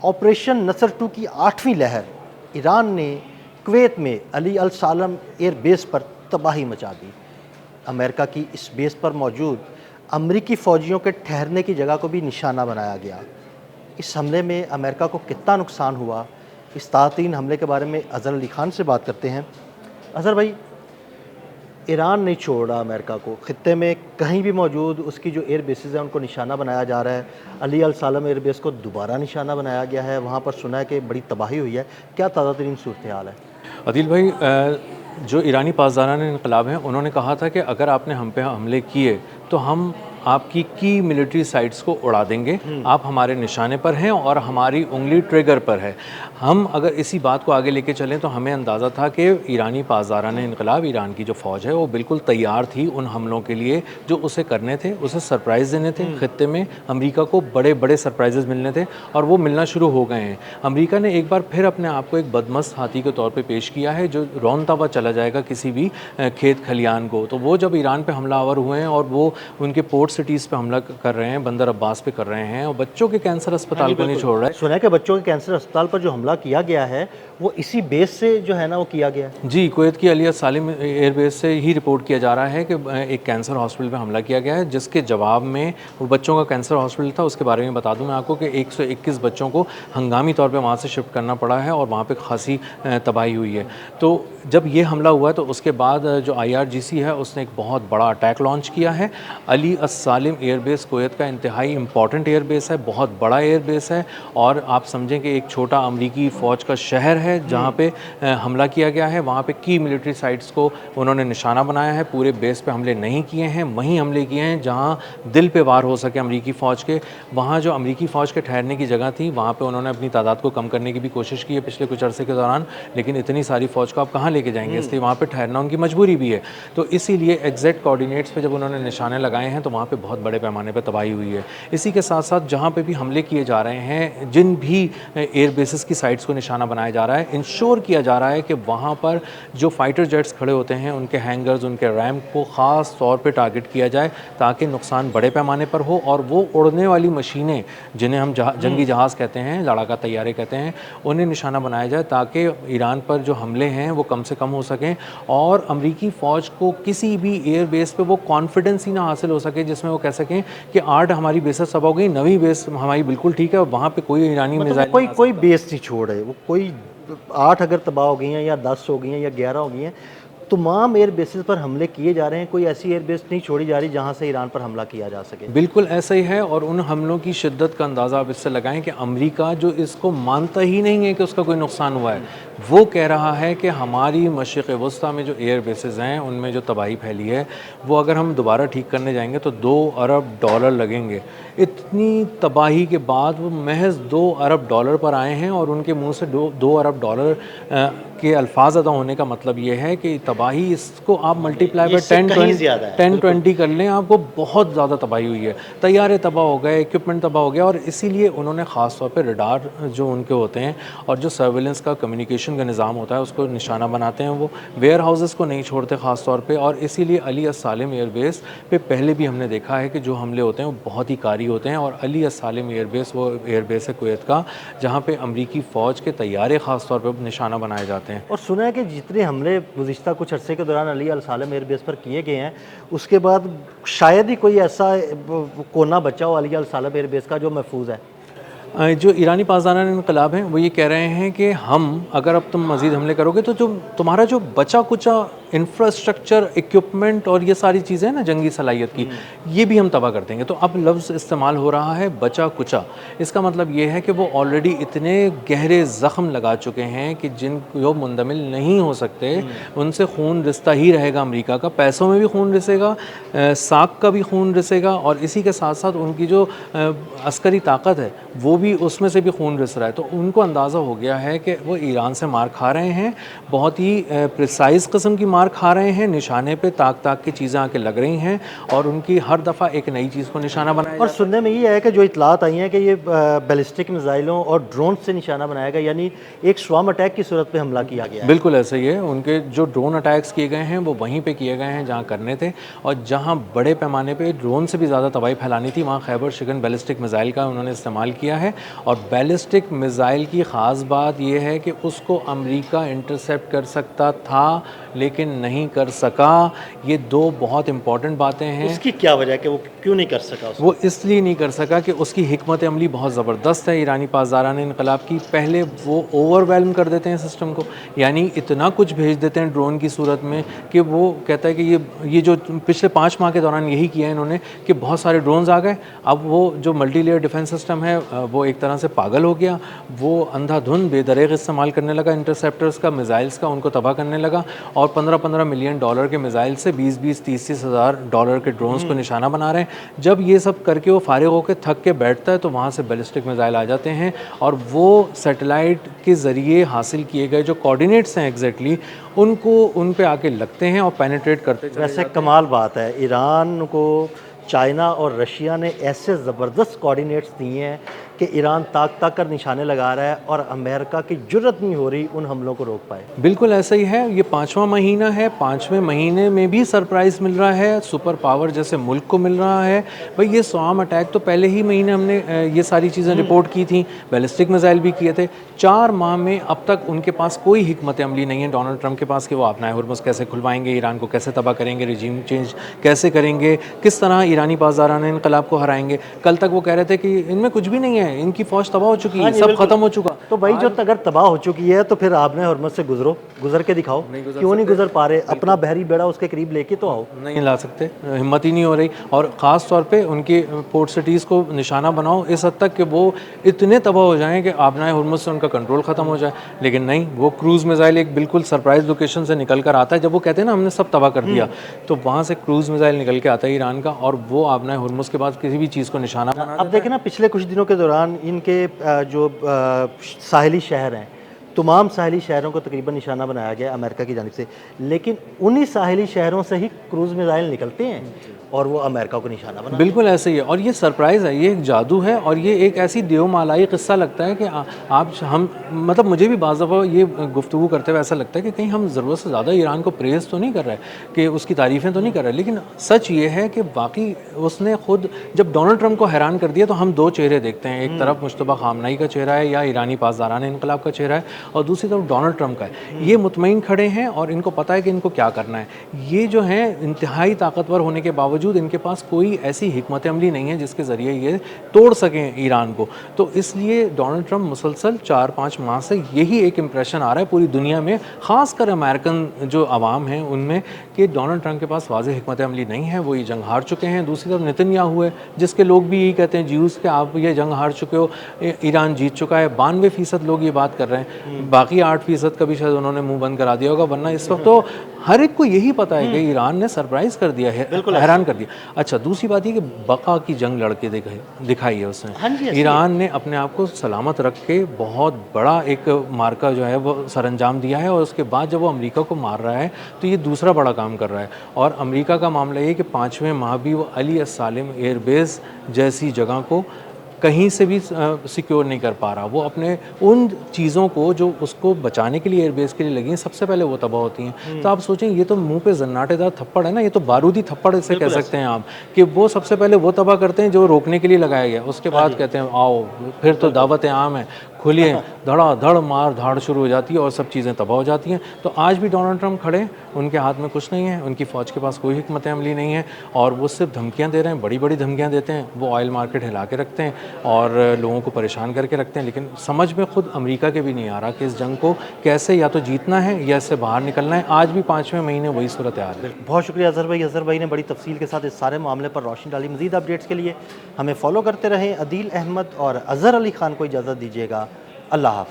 Operation नसर 2 की 8वीं लहर ईरान ने कुवैत में अली अल सालम एयर बेस पर तबाही मचा दी। अमेरिका की इस बेस पर मौजूद अमरीकी फ़ौजियों के ठहरने की जगह को भी निशाना बनाया गया। इस हमले में अमेरिका को कितना नुकसान हुआ, इस तातीन हमले के बारे में अज़हर अली ख़ान से बात करते हैं। अज़हर भाई, ईरान नहीं छोड़ा अमेरिका को, ख़ित्ते में कहीं भी मौजूद उसकी जो एयर बेसेस हैं उनको निशाना बनाया जा रहा है। अली अल सालम एयर बेस को दोबारा निशाना बनाया गया है, वहाँ पर सुना है कि बड़ी तबाही हुई है। क्या ताज़ा तरीन सूरत हाल है? अदील भाई, जो ईरानी पासदारान इनकलाब हैं उन्होंने कहा था कि अगर आपने हम पे हमले किए तो हम आपकी की मिलिट्री साइट्स को उड़ा देंगे, आप हमारे निशाने पर हैं और हमारी उंगली ट्रिगर पर है। हम अगर इसी बात को आगे लेके चलें तो हमें अंदाज़ा था कि ईरानी पासदारान इनकलाब, ईरान की जो फ़ौज है वो बिल्कुल तैयार थी उन हमलों के लिए जो उसे करने थे, उसे सरप्राइज़ देने थे। ख़ित्ते में अमेरिका को बड़े बड़े सरप्राइजेज़ मिलने थे और वो मिलना शुरू हो गए हैं। अमेरिका ने एक बार फिर अपने आप को एक बदमस्त हाथी के तौर पर पेश किया है जो रौंदता हुआ चला जाएगा किसी भी खेत खलियान को। तो वो जब ईरान पर हमलावर हुए हैं और वो उनके पोर्ट सिटीज़ पे हमला कर रहे हैं, बंदर अब्बास पे कर रहे हैं और बच्चों के कैंसर अस्पताल को नहीं छोड़ रहा है। सुना है कि बच्चों के कैंसर अस्पताल पर जो हमला किया गया है वो इसी बेस से जो है ना वो किया गया है। जी, कुवैत की अली अल सालिम एयरबेस से ही रिपोर्ट किया जा रहा है कि एक कैंसर हॉस्पिटल पे हमला किया गया है, जिसके जवाब में वो बच्चों का कैंसर हॉस्पिटल था। उसके बारे में बता दूं मैं आपको कि 121 बच्चों को हंगामी तौर पे वहाँ से शिफ्ट करना पड़ा है और वहाँ पे खासी तबाही हुई है। तो जब ये हमला हुआ तो उसके बाद जो IRGC है उसने एक बहुत बड़ा अटैक लॉन्च किया है। अली अल सालिम एयरबेस कुवैत का इंतहाई इंपॉर्टेंट एयरबेस है, बहुत बड़ा एयरबेस है और आप समझें कि एक छोटा अमरीकी फ़ौज का शहर है जहाँ पे हमला किया गया है। वहाँ पे की मिलिट्री साइट्स को उन्होंने निशाना बनाया है, पूरे बेस पे हमले नहीं किए हैं, वहीं हमले किए हैं जहाँ दिल पे वार हो सके अमरीकी फ़ौज के। वहाँ जो अमरीकी फ़ौज के ठहरने की जगह थी वहाँ पे उन्होंने अपनी तादाद को कम करने की भी कोशिश की है पिछले कुछ अरसे के दौरान, लेकिन इतनी सारी फ़ौज को आप कहाँ लेके जाएंगे, इसलिए वहाँ पर ठहरना उनकी मजबूरी भी है। तो इसीलिए एग्जैक्ट कोऑर्डिनेट्स पे जब उन्होंने निशाने लगाए हैं तो वहाँ पे बहुत बड़े पैमाने पे तबाही हुई है। इसी के साथ साथ जहाँ पे भी हमले किए जा रहे हैं, जिन भी एयर बेसिस की साइट्स को निशाना बनाया जा रहा है, इंश्योर किया जा रहा है कि वहाँ पर जो फाइटर जेट्स खड़े होते हैं उनके हैंगर्स, उनके रैम्प को ख़ास तौर पे टारगेट किया जाए ताकि नुकसान बड़े पैमाने पर हो और वो उड़ने वाली मशीनें जिन्हें हम जंगी जहाज़ कहते हैं, लड़ाका तैयारे कहते हैं, उन्हें निशाना बनाया जाए ताकि ईरान पर जो हमले हैं वो कम से कम हो सकें और अमरीकी फ़ौज को किसी भी एयर बेस पे वो कॉन्फिडेंस ही ना हासिल हो सके जिसमें वो कह सकें कि 8 हमारी बेसेस तबाह हो गई, नवी बेस हमारी बिल्कुल ठीक है और वहाँ पे कोई ईरानी मिसाइल कोई बेस नहीं छोड़ रहे वो। कोई 8 अगर तबाह हो गई हैं या 10 हो गई हैं या 11 हो गई हैं, तमाम एयर बेसिस पर हमले किए जा रहे हैं। कोई ऐसी एयर बेस नहीं छोड़ी जा रही जहां से ईरान पर हमला किया जा सके। बिल्कुल ऐसा ही है और उन हमलों की शिद्दत का अंदाज़ा आप इससे लगाएं कि अमेरिका जो इसको मानता ही नहीं है कि उसका कोई नुकसान हुआ है, वो कह रहा है कि हमारी मशरिक़ वस्ता में जो एयर बेसेस हैं उनमें जो तबाही फैली है वो अगर हम दोबारा ठीक करने जाएंगे तो $2 अरब लगेंगे। इतनी तबाही के बाद वो महज $2 अरब पर आए हैं और उनके मुंह से $2 अरब के अल्फाज अदा होने का मतलब ये है कि तबाही, इसको आप मल्टीप्लाई बाय 10-20 कर लें, आपको बहुत ज़्यादा तबाही हुई है। तैयारे तबाह हो गए, इक्विपमेंट तबाह हो गया और इसीलिए उन्होंने ख़ास तौर पे रडार जो उनके होते हैं और जो सर्विलेंस का कम्युनिकेशन का निज़ाम होता है उसको निशाना बनाते हैं। वो वेयर हाउसेस को नहीं छोड़ते ख़ास तौर पे और इसीलिए अली अल सालिम एयरबेस पे पहले भी हमने देखा है कि जो हमले होते हैं वो बहुत ही कारी होते हैं और अली अल सालिम एयरबेस वो एयरबेस है कुवैत का जहाँ पे अमरीकी फ़ौज के तैयारे ख़ास तौर पर निशाना बनाए जाते हैं। और सुना है कि जितने हमले गुज़िश्ता कुछ अरसे के दौरान अली अल सालिम एयर बेस पर किए गए हैं उसके बाद शायद ही कोई ऐसा कोना बचा हो अली अल सालिम एयर बेस का जो महफूज है। जो ईरानी पासदारान इनकलाब हैं वो ये कह रहे हैं कि हम अगर अब तुम मज़ीद हमले करोगे तो जो तुम्हारा जो बचा कुचा इंफ्रास्ट्रक्चर, इक्विपमेंट और ये सारी चीज़ें ना जंगी सलाहियत की, ये भी हम तबाह कर देंगे। तो अब लफ्ज़ इस्तेमाल हो रहा है बचा कुचा। इसका मतलब ये है कि वो ऑलरेडी इतने गहरे ज़ख्म लगा चुके हैं कि जिन जो मुंदमिल नहीं हो सकते, उनसे खून रिसता ही रहेगा अमेरिका का, पैसों में भी खून रिसेगा, साख का भी खून रिसेगा और इसी के साथ साथ उनकी जो अस्करी ताकत है वो भी, उसमें से भी खून रिस रहा है। तो उनको अंदाज़ा हो गया है कि वो ईरान से मार खा रहे हैं, बहुत ही प्रिसाइज़ किस्म की मार खा रहे हैं, निशाने पे ताक ताक की चीज़ें आके लग रही हैं और उनकी हर दफ़ा एक नई चीज़ को निशाना बनाया और सुनने में ये है कि जो इतलात आई हैं कि ये बैलिस्टिक मिसाइलों और ड्रोन से निशाना बनाया गया, यानी एक स्वाम अटैक की सूरत पे हमला किया गया है। बिल्कुल ऐसा ही है। उनके जो ड्रोन अटैक्स किए गए हैं वो वहीं पे किए गए हैं जहाँ करने थे, और जहाँ बड़े पैमाने पे ड्रोन से भी ज़्यादा तबाही फैलानी थी वहाँ खैबर शिकन बैलिस्टिक मिसाइल का उन्होंने इस्तेमाल किया है। और बैलिस्टिक मिसाइल की ख़ास बात ये है कि उसको अमेरिका इंटरसेप्ट कर सकता था लेकिन नहीं कर सका। ये दो बहुत इंपॉर्टेंट बातें हैं। उसकी क्या वजह है कि वो क्यों नहीं कर सका उसको? वो इसलिए नहीं कर सका कि उसकी हिकमत अमली बहुत ज़बरदस्त है ईरानी पासदारान इनकलाब की। पहले वो ओवरवेलम कर देते हैं सिस्टम को, यानी इतना कुछ भेज देते हैं ड्रोन की सूरत में कि वो कहता है कि ये जो पिछले 5 माह के दौरान यही किया है इन्होंने कि बहुत सारे ड्रोन्स आ गए। अब वो जो मल्टी लेयर डिफेंस सिस्टम है वो एक तरह से पागल हो गया। वो अंधाधुंध बेदरेग इस्तेमाल करने लगा इंटरसेप्टर्स का, मिसाइल्स का, उनको तबाह करने लगा। और 15-15 मिलियन डॉलर के मिसाइल से 20-20, 30-30 हज़ार डॉलर के ड्रोन्स को निशाना बना रहे हैं। जब ये सब करके वो फारिग होकर थक के बैठता है तो वहाँ से बैलिस्टिक मिसाइल आ जाते हैं और वो सैटेलाइट के ज़रिए हासिल किए गए जो कोऑर्डिनेट्स हैं एग्जैक्टली उनको उन पे आके लगते हैं और पेनिट्रेट करते चले वैसे कमाल बात है, ईरान को चाइना और रशिया ने ऐसे ज़बरदस्त कोऑर्डिनेट्स दिए हैं कि ईरान ताक ताक कर निशाने लगा रहा है और अमेरिका की जुर्रत नहीं हो रही उन हमलों को रोक पाए। बिल्कुल ऐसा ही है। ये 5वां महीना है, 5वें महीने में भी सरप्राइज़ मिल रहा है, सुपर पावर जैसे मुल्क को मिल रहा है। भाई ये स्वाम अटैक तो पहले ही महीने हमने ये सारी चीज़ें रिपोर्ट की थी, बैलिस्टिक मिसाइल भी किए थे। 4 माह में अब तक उनके पास कोई हिकमत अमली नहीं है डोनाल्ड ट्रंप के पास कि वो अपना हुर्मुज़ कैसे खुलवाएंगे, ईरान को कैसे तबाह करेंगे, रिजीम चेंज कैसे करेंगे, किस तरह ईरानी पासदारान इनकलाब को हराएंगे। कल तक वो कह रहे थे कि इनमें कुछ भी नहीं है, इनकी फ़ौज तबाह हो चुकी है, सब खत्म हो चुका। तो भाई जो अगर तबाह हो चुकी है तो फिर आपने हुर्मुज़ से गुजर के दिखाओ। क्यों नहीं गुजर पा रहे? अपना बहरी बेड़ा उसके करीब लेके तो आओ। नहीं ला सकते, हिम्मत ही नहीं हो रही। और ख़ास तौर पे उनकी पोर्ट सिटीज़ को निशाना बनाओ इस हद तक कि वो इतने तबाह हो जाएं कि आपना हुर्मुज़ से उनका कंट्रोल ख़त्म हो जाए। लेकिन नहीं, वो क्रूज़ मिसाइल एक बिल्कुल सरप्राइज़ लोकेशन से निकल कर आता है। जब वो कहते हैं ना हमने सब तबाह कर दिया, तो वहाँ से क्रूज़ मिसाइल निकल के आता है ईरान का और वो आपना हुर्मुज़ के बाद किसी भी चीज़ को निशाना बना। अब देखें ना, पिछले कुछ दिनों के दौरान इनके जो साहिली शहर हैं, तमाम साहिली शहरों को तकरीबन निशाना बनाया गया अमेरिका की जानिब से, लेकिन उन्हीं साहिली शहरों से ही क्रूज़ मिसाइल निकलते हैं और वो अमेरिका को निशाना बना। बिल्कुल ऐसे ही है। और ये सरप्राइज़ है, ये एक जादू है और ये एक ऐसी देवमालाई किस्सा लगता है कि आप हम मतलब मुझे भी बाज़ दफ़ा ये गुफ्तगू करते हुए ऐसा लगता है कि कहीं हम ज़रूरत से ज़्यादा ईरान को प्रेज़ तो नहीं कर रहे कि उसकी तारीफ़ें तो नहीं कर रहे। लेकिन सच ये है कि वाकई उसने खुद जब डोनाल्ड ट्रंप को हैरान कर दिया तो हम दो चेहरे देखते हैं। एक तरफ मुश्तबा खामनाई का चेहरा है या ईरानी पासदारान इनकलाब का चेहरा है और दूसरी तरफ डोनाल्ड ट्रंप का है। ये मुतमईन खड़े हैं और इनको पता है कि इनको क्या करना है। ये जो है इंतहाई ताकतवर होने के बावजूद इनके पास कोई ऐसी हिकमत अमली नहीं है जिसके ज़रिए ये तोड़ सकें ईरान को। तो इसलिए डोनाल्ड ट्रंप मुसलसल 4-5 माह से यही एक इम्प्रेशन आ रहा है पूरी दुनिया में, ख़ासकर अमेरिकन जो आवाम हैं उनमें, कि डोनाल्ड ट्रंप के पास वाज़ेह हिकमत अमली नहीं है, वो ये जंग हार चुके हैं। दूसरी तरफ नेतन्याहू है जिसके लोग भी यही कहते हैं ज्यूज़ के आप ये जंग हार चुके हो, ईरान जीत चुका है। 92% लोग ये बात कर रहे हैं, बाकी 8% का भी शायद उन्होंने मुँह बंद करा दिया होगा, वरना इस वक्त तो हर एक को यही पता है कि ईरान ने सरप्राइज़ कर दिया है, हैरान कर दिया। अच्छा, दूसरी बात ये कि बका की जंग लड़के दिखाई है उसने। ईरान ने अपने आप को सलामत रख के बहुत बड़ा एक मार्का जो है वो सरअंजाम दिया है और उसके बाद जब वो अमेरिका को मार रहा है तो ये दूसरा बड़ा काम कर रहा है। और अमेरिका का मामला ये कि 5वें माह भी वो अली अस्सालिम एयरबेस जैसी जगह को कहीं से भी सिक्योर नहीं कर पा रहा। वो अपने उन चीज़ों को जो उसको बचाने के लिए एयरबेस के लिए लगी हैं सबसे पहले वो तबाह होती हैं। तो आप सोचें, ये तो मुंह पे जन्नाटेदार थप्पड़ है ना, ये तो बारूदी थप्पड़ इसे कह सकते हैं आप, कि वो सबसे पहले वो तबाह करते हैं जो रोकने के लिए लगाया गया, उसके बाद कहते हैं आओ फिर तो दावत आम है, खुलिए, धड़ाधड़ मार धाड़ शुरू हो जाती है और सब चीज़ें तबाह हो जाती हैं। तो आज भी डोनाल्ड ट्रंप खड़े, उनके हाथ में कुछ नहीं है, उनकी फ़ौज के पास कोई हिकमत अमली नहीं है और वो सिर्फ धमकियां दे रहे हैं, बड़ी बड़ी धमकियां देते हैं। वो ऑयल मार्केट हिला के रखते हैं और लोगों को परेशान करके रखते हैं, लेकिन समझ में खुद अमेरिका के भी नहीं आ रहा कि इस जंग को कैसे या तो जीतना है या इससे बाहर निकलना है। आज भी 5वें महीने वही सूरत हाल है। बहुत शुक्रिया अज़हर भाई। अज़हर भाई ने बड़ी तफसील के साथ इस सारे मामले पर रोशनी डाली। मज़ीद अपडेट्स के लिए हमें फॉलो करते रहें। अदील अहमद और अज़हर अली ख़ान को इजाज़त दीजिएगा। अल्लाह हाफ़िज़।